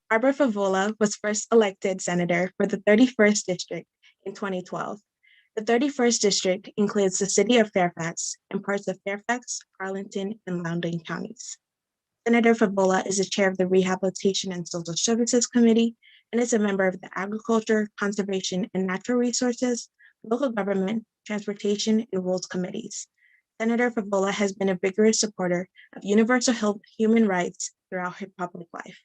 Barbara Favola was first elected senator for the 31st District in 2012. The 31st District includes the city of Fairfax and parts of Fairfax, Arlington, and Loudoun counties. Senator Favola is the chair of the Rehabilitation and Social Services Committee and is a member of the Agriculture, Conservation, and Natural Resources, Local Government, Transportation, and Rules Committees. Senator Favola has been a vigorous supporter of universal human rights throughout her public life.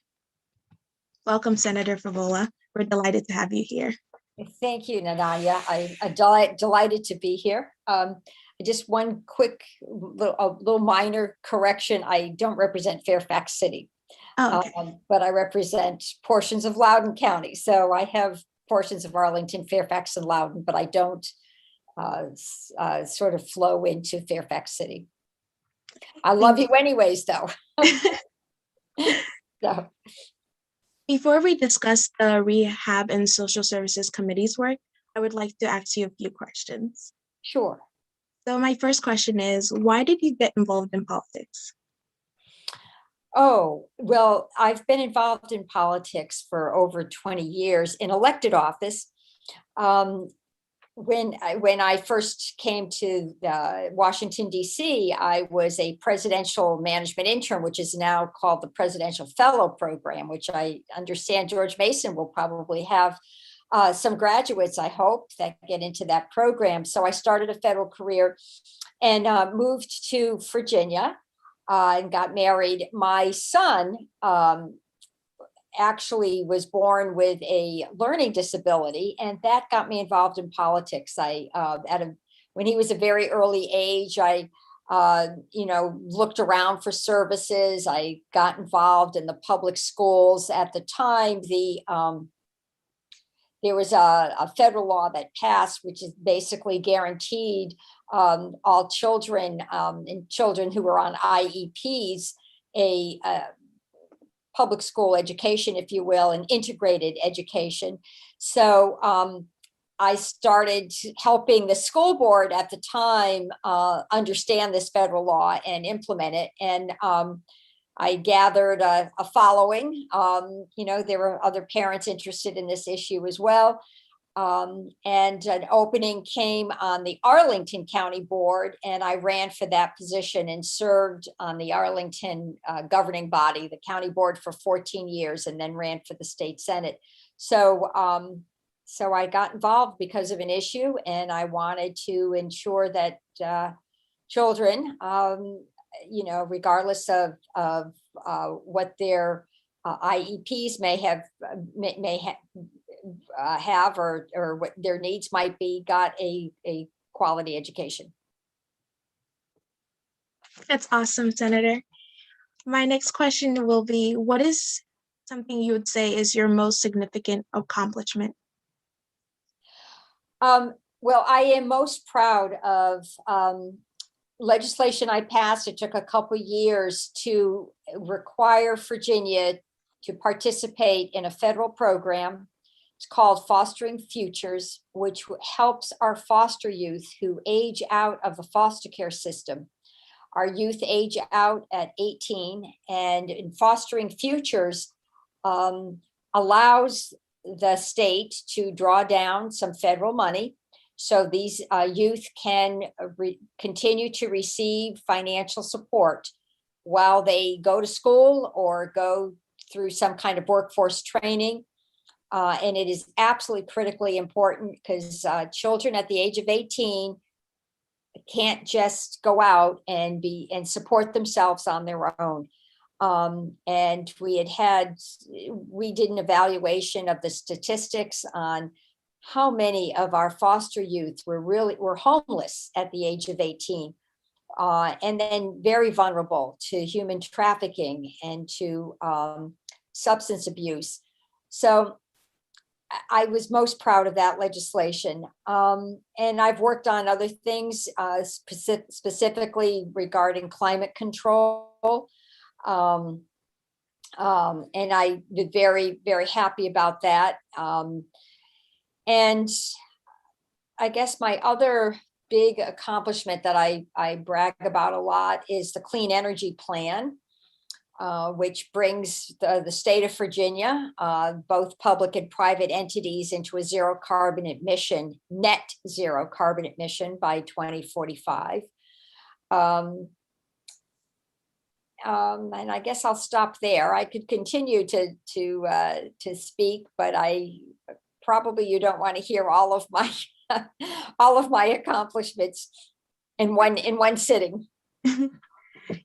Welcome, Senator Favola. We're delighted to have you here. Thank you, Nadanya. I'm delighted to be here. Just one quick little minor correction. I don't represent Fairfax City, Okay. But I represent portions of Loudoun County. So I have portions of Arlington, Fairfax, and Loudoun, but I don't sort of flow into Fairfax City. I love you anyways, though. So. Before we discuss the Rehab and Social Services Committee's work, I would like to ask you a few questions. Sure. So my first question is, why did you get involved in politics? Oh, well, I've been involved in politics for over 20 years in elected office. When I first came to Washington, D.C., I was a presidential management intern, which is now called the Presidential Fellow Program, which I understand George Mason will probably have some graduates, I hope, that get into that program. So I started a federal career and moved to Virginia and got married. My son actually was born with a learning disability, and that got me involved in politics. When he was a very early age, I looked around for services. I got involved in the public schools. At the time, there was a federal law that passed, which is basically guaranteed all children and children who were on IEPs a public school education, if you will, an integrated education. So I started helping the school board at the time understand this federal law and implement it. And I gathered a following. There were other parents interested in this issue as well. And an opening came on the Arlington County Board, and I ran for that position and served on the Arlington governing body, the county board, for 14 years, and then ran for the state Senate. So I got involved because of an issue, and I wanted to ensure that children, regardless of what their IEPs may have or what their needs might be, got a quality education. That's awesome, Senator. My next question will be, what is something you would say is your most significant accomplishment? Well, I am most proud of legislation I passed. It took a couple years to require Virginia to participate in a federal program. It's called Fostering Futures, which helps our foster youth who age out of the foster care system. Our youth age out at 18, and in Fostering Futures allows the state to draw down some federal money so these youth can continue to receive financial support while they go to school or go through some kind of workforce training. And it is absolutely critically important because children at the age of 18 can't just go out and support themselves on their own. And we did an evaluation of the statistics on how many of our foster youth were homeless at the age of 18, and then very vulnerable to human trafficking and to substance abuse. So I was most proud of that legislation. And I've worked on other things specifically regarding climate control. And I was very, very happy about that. And I guess my other big accomplishment that I brag about a lot is the Clean Energy Plan. which brings the state of Virginia, both public and private entities, into a zero carbon emission, net zero carbon emission by 2045. And I guess I'll stop there. I could continue to speak, but probably you don't want to hear all of my all of my accomplishments in one sitting.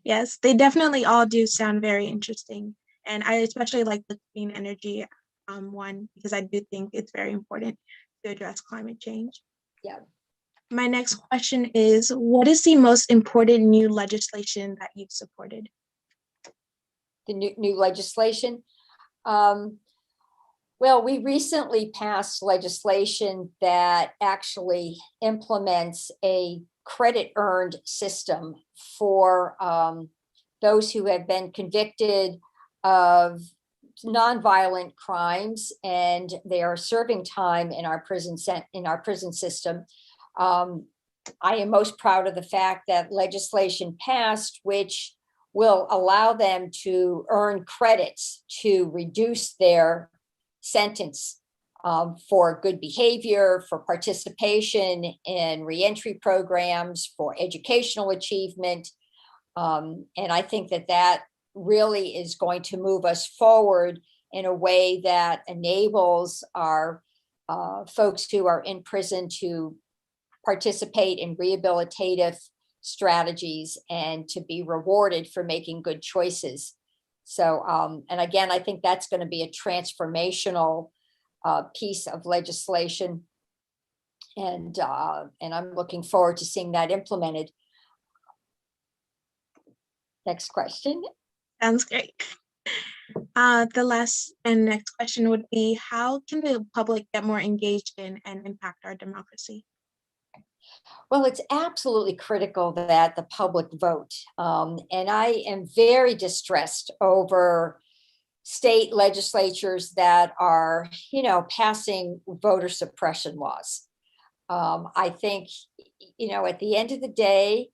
Yes, they definitely all do sound very interesting. And I especially like the clean energy one, because I do think it's very important to address climate change. Yeah. My next question is, what is the most important new legislation that you've supported? The new legislation. Well, we recently passed legislation that actually implements a credit earned system for those who have been convicted of nonviolent crimes and they are serving time in our prison system. I am most proud of the fact that legislation passed, which will allow them to earn credits to reduce their sentence for good behavior, for participation in reentry programs, for educational achievement. And I think that really is going to move us forward in a way that enables our folks who are in prison to participate in rehabilitative strategies and to be rewarded for making good choices. So, and again, I think that's going to be a transformational piece of legislation. And I'm looking forward to seeing that implemented. Next question. Sounds great. The last and next question would be, how can the public get more engaged in and impact our democracy? Well, it's absolutely critical that the public vote. And I am very distressed over state legislatures that are, passing voter suppression laws. I think, at the end of the day,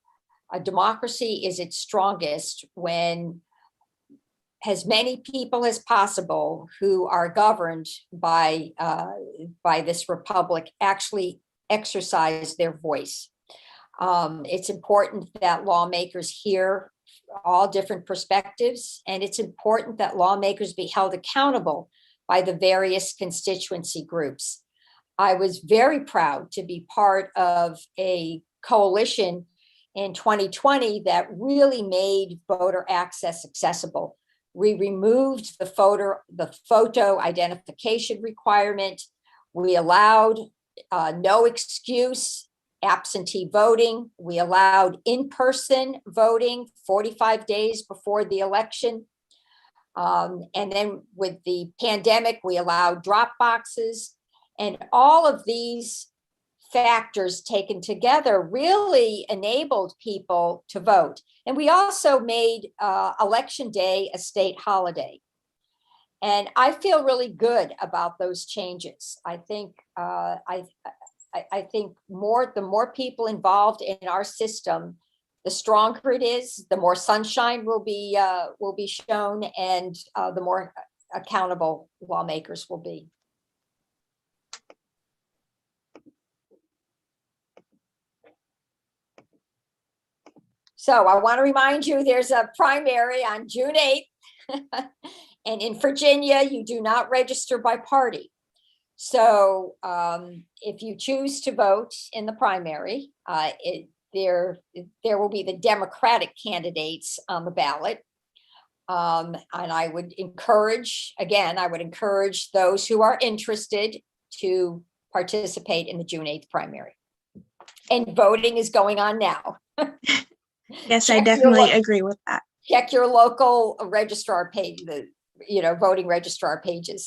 a democracy is its strongest when as many people as possible who are governed by this republic actually exercise their voice. It's important that lawmakers hear all different perspectives, and it's important that lawmakers be held accountable by the various constituency groups. I was very proud to be part of a coalition in 2020 that really made voter access accessible. We removed the photo identification requirement. We allowed no excuse absentee voting. We allowed in-person voting 45 days before the election. And then with the pandemic, we allowed drop boxes. And all of these factors taken together really enabled people to vote. And we also made Election Day a state holiday. And I feel really good about those changes. I think I think the more people involved in our system, the stronger it is, the more sunshine will be shown, and the more accountable lawmakers will be. So I want to remind you, there's a primary on June 8th. And in Virginia, you do not register by party. So if you choose to vote in the primary, there will be the Democratic candidates on the ballot. And I would encourage those who are interested to participate in the June 8th primary. And voting is going on now. Yes, I definitely agree with that. Check your local registrar page, voting registrar pages.